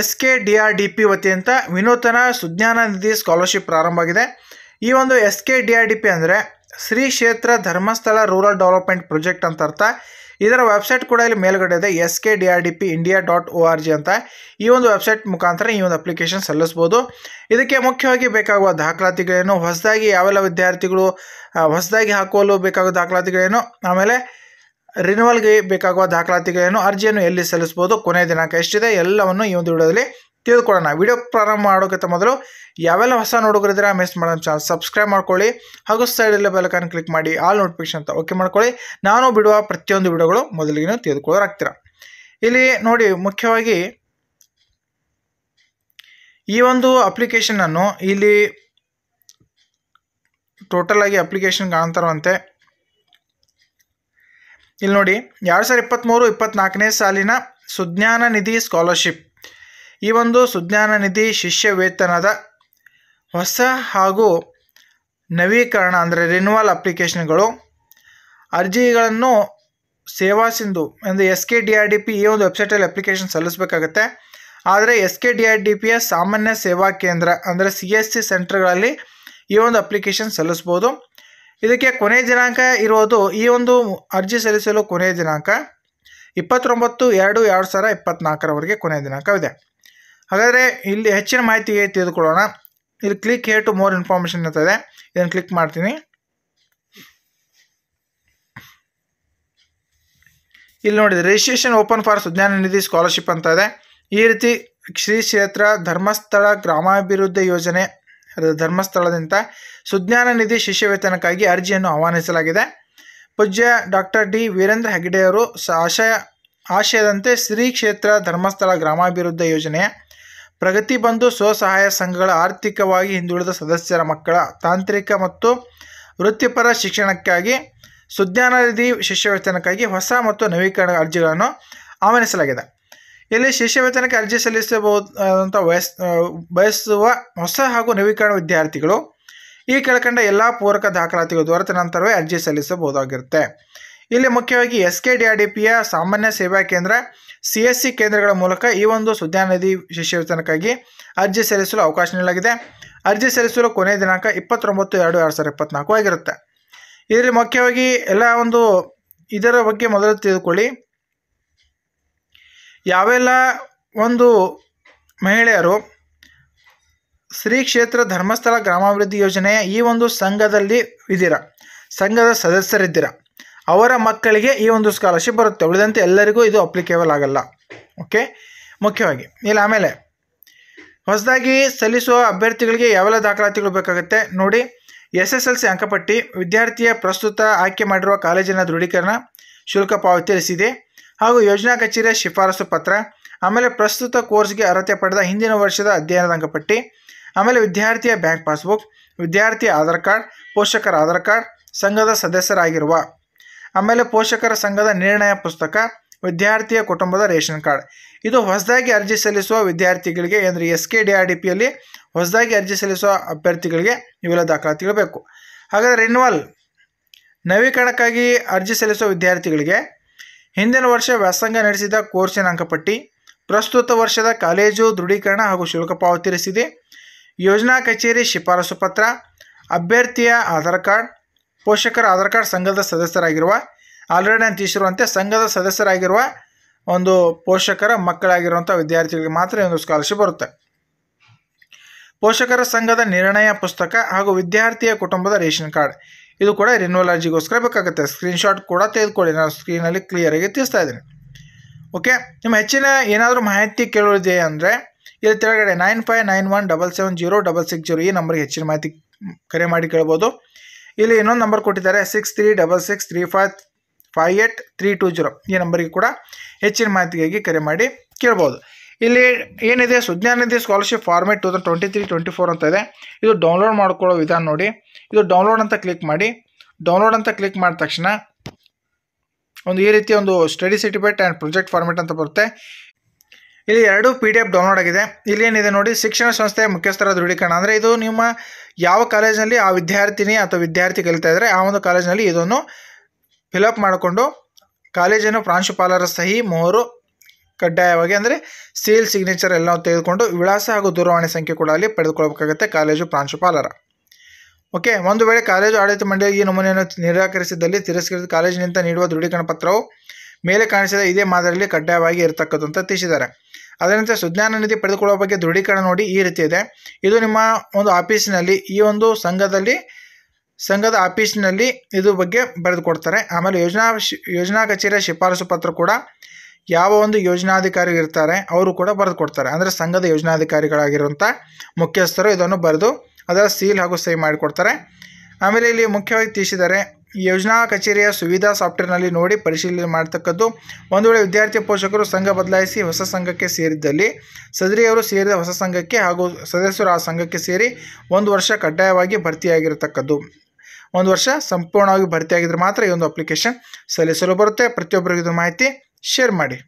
SKDRDP ವತಿಯಿಂದ ವಿನೂತನ ಸುಜ್ಞಾನ Nidhi scholarship ಪ್ರಾರಂಭ ಆಗಿದೆ. ಈ ಒಂದು SKDRDP ಅಂದರೆ ಶ್ರೀ ಕ್ಷೇತ್ರ ಧರ್ಮಸ್ಥಳ ರೂರಲ್ ಡೆವಲಪ್ಮೆಂಟ್ ಪ್ರಾಜೆಕ್ಟ್ ಅಂತ ಅರ್ಥ. ಇದರ ವೆಬ್ಸೈಟ್ ಕೂಡ ಇಲ್ಲಿ ಮೇಲ್ಗಡೆ ಇದೆ, skdrdpindia.org ಅಂತ. ಈ ಒಂದು ವೆಬ್ಸೈಟ್ ಮುಖಾಂತರ ಈ ಒಂದು ಅಪ್ಲಿಕೇಶನ್ ಸಲ್ಲಿಸ್ಬೋದು. ಇದಕ್ಕೆ ಮುಖ್ಯವಾಗಿ ಬೇಕಾಗುವ ದಾಖಲಾತಿಗಳೇನು, ಹೊಸದಾಗಿ ಯಾವೆಲ್ಲ ವಿದ್ಯಾರ್ಥಿಗಳು ಹೊಸದಾಗಿ ಹಾಕಲು ಬೇಕಾಗುವ ದಾಖಲಾತಿಗಳೇನು, ಆಮೇಲೆ ರಿನ್ಯೂವಲ್ಗೆ ಬೇಕಾಗುವ ದಾಖಲಾತಿಗಳೇನು, ಅರ್ಜಿಯನ್ನು ಎಲ್ಲಿ ಸಲ್ಲಿಸ್ಬೋದು, ಕೊನೆಯ ದಿನಾಂಕ ಎಷ್ಟಿದೆ, ಎಲ್ಲವನ್ನು ಈ ಒಂದು ವಿಡಿಯೋದಲ್ಲಿ ತಿಳಿದುಕೊಳ್ಳೋಣ. ವಿಡಿಯೋ ಪ್ರಾರಂಭ ಮಾಡೋಕ್ಕಿಂತ ಮೊದಲು ಯಾವೆಲ್ಲ ಹೊಸ ನೋಡುಗರಿದ್ರೆ ಮಿಸ್ ಮಾಡೋ ಚಾನಲ್ ಸಬ್ಸ್ಕ್ರೈಬ್ ಮಾಡ್ಕೊಳ್ಳಿ, ಹಾಗೂ ಸೈಡಲ್ಲಿ ಬೆಲ್ ಐಕಾನ್ ಕ್ಲಿಕ್ ಮಾಡಿ ಆಲ್ ನೋಟಿಫಿಕೇಶನ್ ಅಂತ ಓಕೆ ಮಾಡ್ಕೊಳ್ಳಿ. ನಾನು ಬಿಡುವ ಪ್ರತಿಯೊಂದು ವಿಡಿಯೋಗಳು ಮೊದಲಿಗೆ ತಿಳಿದುಕೊಳ್ಳೋರಾಗ್ತೀರ. ಇಲ್ಲಿ ನೋಡಿ, ಮುಖ್ಯವಾಗಿ ಈ ಒಂದು ಅಪ್ಲಿಕೇಶನನ್ನು ಇಲ್ಲಿ ಟೋಟಲ್ ಆಗಿ ಅಪ್ಲಿಕೇಶನ್ ಕಾಣ್ತಾರಂತೆ. ಇಲ್ಲಿ ನೋಡಿ, 2023-24ನೇ ಸಾಲಿನ ಸುಜ್ಞಾನ ನಿಧಿ ಸ್ಕಾಲರ್ಶಿಪ್. ಈ ಒಂದು ಸುಜ್ಞಾನ ನಿಧಿ ಶಿಷ್ಯ ವೇತನದ ಹೊಸ ಹಾಗೂ ನವೀಕರಣ ಅಂದರೆ ರಿನ್ಯೂವಲ್ ಅಪ್ಲಿಕೇಶನ್ಗಳು ಅರ್ಜಿಗಳನ್ನು ಸೇವಾ ಸಿಂಧು ಅಂದರೆ SKDRDP ಈ ಒಂದು ವೆಬ್ಸೈಟಲ್ಲಿ ಅಪ್ಲಿಕೇಶನ್ ಸಲ್ಲಿಸಬೇಕಾಗತ್ತೆ. ಆದರೆ SKDRDPಯ ಸಾಮಾನ್ಯ ಸೇವಾ ಕೇಂದ್ರ ಅಂದರೆ CSC ಸೆಂಟರ್ಗಳಲ್ಲಿ ಈ ಒಂದು ಅಪ್ಲಿಕೇಶನ್ ಸಲ್ಲಿಸ್ಬೋದು. ಇದಕ್ಕೆ ಕೊನೆಯ ದಿನಾಂಕ ಇರೋದು, ಈ ಒಂದು ಅರ್ಜಿ ಸಲ್ಲಿಸಲು ಕೊನೆಯ ದಿನಾಂಕ 29/2/2024 ಕೊನೆಯ ದಿನಾಂಕವಿದೆ. ಹಾಗಾದರೆ ಇಲ್ಲಿ ಹೆಚ್ಚಿನ ಮಾಹಿತಿಗೆ ತಿಳಿದುಕೊಳ್ಳೋಣ. ಇಲ್ಲಿ click here to more information ಅಂತ ಇದೆ, ಇದನ್ನು ಕ್ಲಿಕ್ ಮಾಡ್ತೀನಿ. ಇಲ್ಲಿ ನೋಡಿ, registration open for Sujnana Nidhi scholarship ಅಂತ ಇದೆ. ಈ ರೀತಿ ಶ್ರೀ ಕ್ಷೇತ್ರ ಧರ್ಮಸ್ಥಳ ಗ್ರಾಮಾಭಿವೃದ್ಧಿ ಯೋಜನೆ ಧರ್ಮಸ್ಥಳದಿಂದ ಸುಜ್ಞಾನ ನಿಧಿ ಶಿಷ್ಯ ವೇತನಕ್ಕಾಗಿ ಅರ್ಜಿಯನ್ನು ಆಹ್ವಾನಿಸಲಾಗಿದೆ. ಪೂಜ್ಯ ಡಾಕ್ಟರ್ ಡಿ ವೀರೇಂದ್ರ ಹೆಗ್ಗಡೆಯವರು ಆಶಯದಂತೆ ಶ್ರೀ ಕ್ಷೇತ್ರ ಧರ್ಮಸ್ಥಳ ಗ್ರಾಮಾಭಿವೃದ್ಧಿ ಯೋಜನೆಯ ಪ್ರಗತಿ ಬಂಧು ಸ್ವಸಹಾಯ ಸಂಘಗಳ ಆರ್ಥಿಕವಾಗಿ ಹಿಂದುಳಿದ ಸದಸ್ಯರ ಮಕ್ಕಳ ತಾಂತ್ರಿಕ ಮತ್ತು ವೃತ್ತಿಪರ ಶಿಕ್ಷಣಕ್ಕಾಗಿ ಸುಜ್ಞಾನ ನಿಧಿ ಶಿಷ್ಯ ವೇತನಕ್ಕಾಗಿ ಹೊಸ ಮತ್ತು ನವೀಕರಣ ಅರ್ಜಿಗಳನ್ನು ಆಹ್ವಾನಿಸಲಾಗಿದೆ. ಇಲ್ಲಿ ಶಿಷ್ಯ ವೇತನಕ್ಕೆ ಅರ್ಜಿ ಸಲ್ಲಿಸಬಹುದಂತ ಬಯಸುವ ಹೊಸ ಹಾಗೂ ನವೀಕರಣ ವಿದ್ಯಾರ್ಥಿಗಳು ಈ ಕೆಳಕಂಡ ಎಲ್ಲ ಪೂರಕ ದಾಖಲಾತಿಗಳು ದೊರೆತ ನಂತರವೇ ಅರ್ಜಿ ಸಲ್ಲಿಸಬಹುದಾಗಿರುತ್ತೆ. ಇಲ್ಲಿ ಮುಖ್ಯವಾಗಿ SKDRDPಯ ಸಾಮಾನ್ಯ ಸೇವಾ ಕೇಂದ್ರ CSC ಕೇಂದ್ರಗಳ ಮೂಲಕ ಈ ಒಂದು ಸುಜ್ಞಾನ ನಿಧಿ ಶಿಷ್ಯ ವೇತನಕ್ಕಾಗಿ ಅರ್ಜಿ ಸಲ್ಲಿಸಲು ಅವಕಾಶ ನೀಡಲಾಗಿದೆ. ಅರ್ಜಿ ಸಲ್ಲಿಸಲು ಕೊನೆಯ ದಿನಾಂಕ 29/2/2024 ಆಗಿರುತ್ತೆ. ಇದರಲ್ಲಿ ಮುಖ್ಯವಾಗಿ ಎಲ್ಲ ಒಂದು ಇದರ ಬಗ್ಗೆ ಮೊದಲು ತಿಳಿದುಕೊಳ್ಳಿ. ಯಾವೆಲ್ಲ ಒಂದು ಮಹಿಳೆಯರು ಶ್ರೀ ಕ್ಷೇತ್ರ ಧರ್ಮಸ್ಥಳ ಗ್ರಾಮಾಭಿವೃದ್ಧಿ ಯೋಜನೆಯ ಈ ಒಂದು ಸಂಘದಲ್ಲಿ ಇದ್ದೀರಾ, ಸಂಘದ ಸದಸ್ಯರಿದ್ದೀರಾ, ಅವರ ಮಕ್ಕಳಿಗೆ ಈ ಒಂದು ಸ್ಕಾಲರ್ಶಿಪ್ ಬರುತ್ತೆ. ಉಳಿದಂತೆ ಎಲ್ಲರಿಗೂ ಇದು ಅಪ್ಲಿಕೇಬಲ್ ಆಗಲ್ಲ. ಓಕೆ, ಮುಖ್ಯವಾಗಿ ಇಲ್ಲಿ ಆಮೇಲೆ ಹೊಸದಾಗಿ ಸಲ್ಲಿಸುವ ಅಭ್ಯರ್ಥಿಗಳಿಗೆ ಯಾವೆಲ್ಲ ದಾಖಲಾತಿಗಳು ಬೇಕಾಗುತ್ತೆ ನೋಡಿ. SSLC ಅಂಕಪಟ್ಟಿ, ವಿದ್ಯಾರ್ಥಿಯ ಪ್ರಸ್ತುತ ಆಯ್ಕೆ ಮಾಡಿರುವ ಕಾಲೇಜಿನ ದೃಢೀಕರಣ, ಶುಲ್ಕ ಪಾವತಿ ರಸೀದಿ ಹಾಗೂ ಯೋಜನಾ ಕಚೇರಿಯ ಶಿಫಾರಸು ಪತ್ರ, ಆಮೇಲೆ ಪ್ರಸ್ತುತ ಕೋರ್ಸ್ಗೆ ಅರ್ಹತೆ ಪಡೆದ ಹಿಂದಿನ ವರ್ಷದ ಅಧ್ಯಯನದ ಅಂಕಪಟ್ಟಿ, ಆಮೇಲೆ ವಿದ್ಯಾರ್ಥಿಯ ಬ್ಯಾಂಕ್ ಪಾಸ್ಬುಕ್, ವಿದ್ಯಾರ್ಥಿಯ ಆಧಾರ್ ಕಾರ್ಡ್, ಪೋಷಕರ ಆಧಾರ್ ಕಾರ್ಡ್, ಸಂಘದ ಸದಸ್ಯರಾಗಿರುವ, ಆಮೇಲೆ ಪೋಷಕರ ಸಂಘದ ನಿರ್ಣಯ ಪುಸ್ತಕ, ವಿದ್ಯಾರ್ಥಿಯ ಕುಟುಂಬದ ರೇಷನ್ ಕಾರ್ಡ್. ಇದು ಹೊಸದಾಗಿ ಅರ್ಜಿ ಸಲ್ಲಿಸುವ ವಿದ್ಯಾರ್ಥಿಗಳಿಗೆ ಅಂದರೆ SKDRDPಯಲ್ಲಿ ಹೊಸದಾಗಿ ಅರ್ಜಿ ಸಲ್ಲಿಸುವ ಅಭ್ಯರ್ಥಿಗಳಿಗೆ ಇವೆಲ್ಲ ದಾಖಲಾತಿಗಳು ಬೇಕು. ಹಾಗಾದರೆ ರಿನ್ಯೂವಲ್ ನವೀಕರಣಕ್ಕಾಗಿ ಅರ್ಜಿ ಸಲ್ಲಿಸುವ ವಿದ್ಯಾರ್ಥಿಗಳಿಗೆ ಹಿಂದಿನ ವರ್ಷ ವ್ಯಾಸಂಗ ನಡೆಸಿದ ಕೋರ್ಸಿನ ಅಂಕಪಟ್ಟಿ, ಪ್ರಸ್ತುತ ವರ್ಷದ ಕಾಲೇಜು ದೃಢೀಕರಣ ಹಾಗೂ ಶುಲ್ಕ ಪಾವತಿ ರಸೀದಿ, ಯೋಜನಾ ಕಚೇರಿ ಶಿಫಾರಸು ಪತ್ರ, ಅಭ್ಯರ್ಥಿಯ ಆಧಾರ್ ಕಾರ್ಡ್, ಪೋಷಕರ ಆಧಾರ್ ಕಾರ್ಡ್, ಸಂಘದ ಸದಸ್ಯರಾಗಿರುವ ಆಲ್ರೆಡಿ ನಾನು ತಿಳಿಸಿರುವಂತೆ ಸಂಘದ ಸದಸ್ಯರಾಗಿರುವ ಒಂದು ಪೋಷಕರ ಮಕ್ಕಳಾಗಿರುವಂಥ ವಿದ್ಯಾರ್ಥಿಗಳಿಗೆ ಮಾತ್ರ ಈ ಒಂದು ಸ್ಕಾಲರ್ಶಿಪ್ ಬರುತ್ತೆ. ಪೋಷಕರ ಸಂಘದ ನಿರ್ಣಯ ಪುಸ್ತಕ ಹಾಗೂ ವಿದ್ಯಾರ್ಥಿಯ ಕುಟುಂಬದ ರೇಷನ್ ಕಾರ್ಡ್ ಇದು ಕೂಡ ರಿನ್ಯೂವಲ್ ಅರ್ಜಿಗೋಸ್ಕರ ಬೇಕಾಗುತ್ತೆ. ಸ್ಕ್ರೀನ್ಶಾಟ್ ಕೂಡ ತೆಗೆದುಕೊಳ್ಳಿ, ನಾನು ಸ್ಕ್ರೀನಲ್ಲಿ ಕ್ಲಿಯರಾಗಿ ತಿಳಿಸ್ತಾ ಇದ್ದೀನಿ. ಓಕೆ, ನಿಮ್ಮ ಹೆಚ್ಚಿನ ಏನಾದರೂ ಮಾಹಿತಿ ಕೇಳೋದಿದೆ ಅಂದರೆ ಇಲ್ಲಿ ಕೆಳಗಡೆ 9591770660 ಈ ನಂಬರ್ಗೆ ಹೆಚ್ಚಿನ ಮಾಹಿತಿ ಕರೆ ಮಾಡಿ ಕೇಳ್ಬೋದು. ಇಲ್ಲಿ ಇನ್ನೊಂದು ನಂಬರ್ ಕೊಟ್ಟಿದ್ದಾರೆ 63663558 ಈ ನಂಬರಿಗೆ ಕೂಡ ಹೆಚ್ಚಿನ ಮಾಹಿತಿಗಾಗಿ ಕರೆ ಮಾಡಿ ಕೇಳ್ಬೋದು. ಇಲ್ಲಿ ಏನಿದೆ, ಸುಜ್ಞಾನ ನಿಧಿ ಸ್ಕಾಲರ್ಶಿಪ್ ಫಾರ್ಮೇಟ್ 2023-24 ಅಂತ ಇದೆ. ಇದು ಡೌನ್ಲೋಡ್ ಮಾಡ್ಕೊಳ್ಳೋ ವಿಧಾನ ನೋಡಿ. ಇದು ಡೌನ್ಲೋಡ್ ಅಂತ ಕ್ಲಿಕ್ ಮಾಡಿ. ಡೌನ್ಲೋಡ್ ಅಂತ ಕ್ಲಿಕ್ ಮಾಡಿದ ತಕ್ಷಣ ಒಂದು ಈ ರೀತಿ ಒಂದು study certificate and project format ಅಂತ ಬರುತ್ತೆ. ಇಲ್ಲಿ 2 PDF ಡೌನ್ಲೋಡ್ ಆಗಿದೆ. ಇಲ್ಲಿ ಏನಿದೆ ನೋಡಿ, ಶಿಕ್ಷಣ ಸಂಸ್ಥೆಯ ಮುಖ್ಯಸ್ಥರ ದೃಢೀಕರಣ ಅಂದರೆ ಇದು ನಿಮ್ಮ ಯಾವ ಕಾಲೇಜಿನಲ್ಲಿ ಆ ವಿದ್ಯಾರ್ಥಿನಿ ಅಥವಾ ವಿದ್ಯಾರ್ಥಿ ಕಲಿತಾ ಇದ್ದರೆ ಆ ಒಂದು ಕಾಲೇಜಿನಲ್ಲಿ ಇದನ್ನು ಫಿಲಪ್ ಮಾಡಿಕೊಂಡು ಕಾಲೇಜಿನ ಪ್ರಾಂಶುಪಾಲರ ಸಹಿ ಮೊಹರು ಕಡ್ಡಾಯವಾಗಿ ಅಂದರೆ ಸೀಲ್ ಸಿಗ್ನೇಚರ್ ಎಲ್ಲ ತೆಗೆದುಕೊಂಡು ವಿಳಾಸ ಹಾಗೂ ದೂರವಾಣಿ ಸಂಖ್ಯೆ ಕೂಡ ಅಲ್ಲಿ ಪಡೆದುಕೊಳ್ಳಬೇಕಾಗುತ್ತೆ ಕಾಲೇಜು ಪ್ರಾಂಶುಪಾಲರ. ಓಕೆ, ಒಂದು ವೇಳೆ ಕಾಲೇಜು ಆಡಳಿತ ಮಂಡಳಿ ಈ ನಮೂನೆಯನ್ನು ನಿರಾಕರಿಸಿದಲ್ಲಿ ತಿರಸ್ಕರಿಸಿದ ಕಾಲೇಜಿನಿಂದ ನೀಡುವ ದೃಢೀಕರಣ ಪತ್ರವು ಮೇಲೆ ಕಾಣಿಸಿದ ಇದೇ ಮಾದರಿಯಲ್ಲಿ ಕಡ್ಡಾಯವಾಗಿ ಇರತಕ್ಕದ್ದು ಅಂತ ತಿಳಿಸಿದ್ದಾರೆ. ಅದರಂತೆ ಸುಜ್ಞಾನ ನಿಧಿ ಪಡೆದುಕೊಳ್ಳುವ ಬಗ್ಗೆ ದೃಢೀಕರಣ ನೋಡಿ ಈ ರೀತಿ ಇದೆ. ಇದು ನಿಮ್ಮ ಒಂದು ಆಫೀಸಿನಲ್ಲಿ, ಈ ಒಂದು ಸಂಘದ ಆಫೀಸಿನಲ್ಲಿ ಇದು ಬಗ್ಗೆ ಬರೆದುಕೊಡ್ತಾರೆ. ಆಮೇಲೆ ಯೋಜನಾ ಕಚೇರಿಯ ಶಿಫಾರಸು ಪತ್ರ ಕೂಡ ಯಾವ ಒಂದು ಯೋಜನಾಧಿಕಾರಿ ಇರ್ತಾರೆ ಅವರು ಕೂಡ ಬರೆದು ಕೊಡ್ತಾರೆ. ಅಂದರೆ ಸಂಘದ ಯೋಜನಾಧಿಕಾರಿಗಳಾಗಿರುವಂಥ ಮುಖ್ಯಸ್ಥರು ಇದನ್ನು ಬರೆದು ಅದರ ಸೀಲ್ ಹಾಗೂ ಸಹಿ ಮಾಡಿಕೊಡ್ತಾರೆ. ಆಮೇಲೆ ಇಲ್ಲಿ ಮುಖ್ಯವಾಗಿ ತಿಳಿಸಿದ್ದಾರೆ, ಯೋಜನಾ ಕಚೇರಿಯ ಸುವಿಧಾ ಸಾಫ್ಟ್ವೇರ್ನಲ್ಲಿ ನೋಡಿ ಪರಿಶೀಲನೆ ಮಾಡತಕ್ಕದ್ದು. ಒಂದು ವೇಳೆ ವಿದ್ಯಾರ್ಥಿ ಪೋಷಕರು ಸಂಘ ಬದಲಾಯಿಸಿ ಹೊಸ ಸಂಘಕ್ಕೆ ಸೇರಿದ್ದಲ್ಲಿ ಸದರಿಯವರು ಸೇರಿದ ಹೊಸ ಸಂಘಕ್ಕೆ ಹಾಗೂ ಸದಸ್ಯರು ಆ ಸಂಘಕ್ಕೆ ಸೇರಿ 1 ವರ್ಷ ಕಡ್ಡಾಯವಾಗಿ ಭರ್ತಿಯಾಗಿರತಕ್ಕದ್ದು. 1 ವರ್ಷ ಸಂಪೂರ್ಣವಾಗಿ ಭರ್ತಿಯಾಗಿದ್ದರೆ ಮಾತ್ರ ಈ ಒಂದು ಅಪ್ಲಿಕೇಶನ್ ಸಲ್ಲಿಸಲು ಬರುತ್ತೆ. ಪ್ರತಿಯೊಬ್ಬರಿಗೂ ಇದು ಮಾಹಿತಿ ಶೇರ್ ಮಾಡಿ.